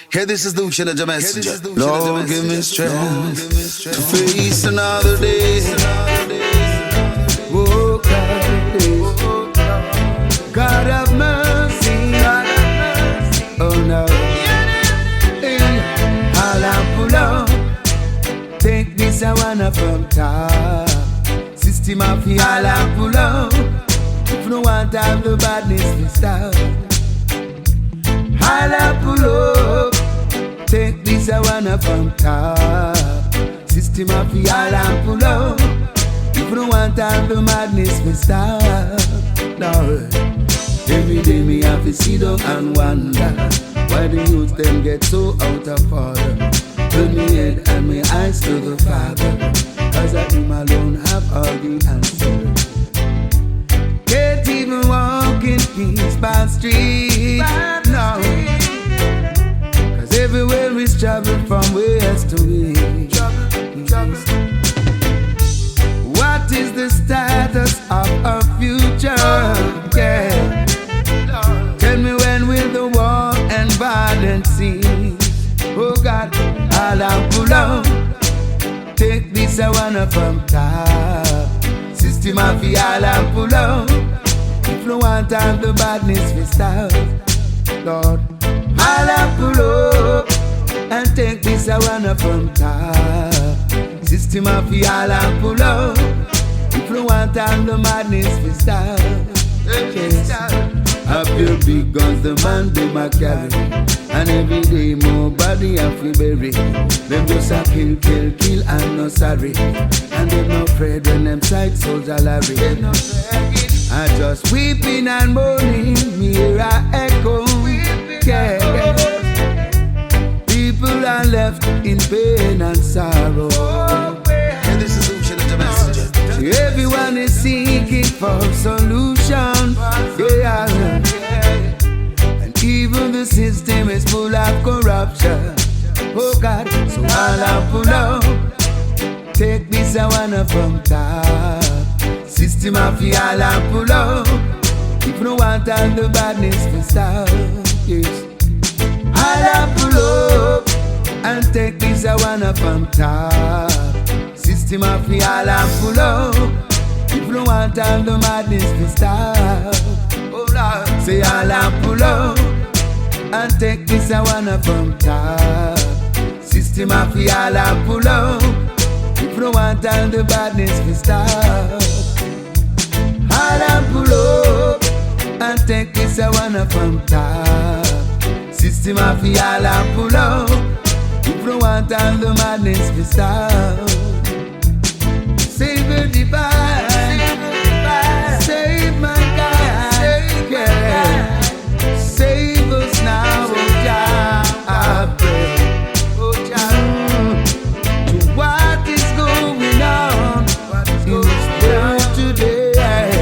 Hey, this is Luciana, Jah Messenger. Lord, give me strength to face another day. Oh, God have mercy. Oh, no. I'll pull up. Take this, I wanna from top. System of the I'll pull up. If no one time the badness will stop. I'll pull up. Take this, I wanna from top. System of the I'll pull up. If no one time the madness will stop. No. Every day me have to sit down and wonder why the youth them get so out of order. Turn me head and my eyes to the Father, cause I him alone have all the answers. Can't even walk in peace by street, no. Cause everywhere is trouble from west to east. What is the status of our future? Yeah. Tell me when will the war and violence cease? Oh God, I'll pull up. Take this, I wanna from top. System of the I'll pull up. If no one time the badness will stop, Lord, I'll pull up. And take this, I wanna from top. System of the I'll pull up. If no one time the madness will stop, yes. Up your big guns, the man they might carry. And every day more body have to bury. Them just a kill, kill, kill and no sorry. And them no afraid when them sight soldier larry. I just weeping and moaning, me hear a echo. Yeah. People are left in pain and sorrow. And this is Luciano, Jah Messenger. Everyone is seeking for solution. Yeah. Even the system is full of corruption. Oh God, so I'll pull up. Take this, I wanna from top. System of the I'll pull up. If no one time the badness will stop, yes. I'll pull up. And take this, I wanna from top. System of the I'll pull up. If no one time the madness will stop, oh Lord, say I'll pull up. And take this, I wanna from top. System of the I'll pull up. If no one time the badness will stop, I'll pull up. And take this, I wanna from top. System of the I'll pull up. If no one time the madness will stop. Save the divine, save mankind, yeah. Save us now, oh Jah, I pray. Oh Jah, to what is going on in this world today?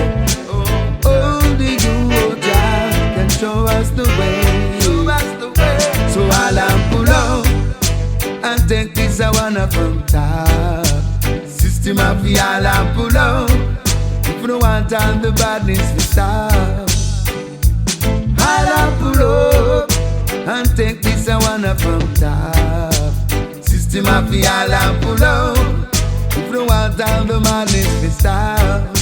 Only you, oh Jah, can show us the way. So I'll pull up and take this, I wanna from top. System of the I'll pull up. If no one time the badness will stop, I'll pull up and take this, I wanna from top. System of the I'll pull up. If no one time the madness will stop,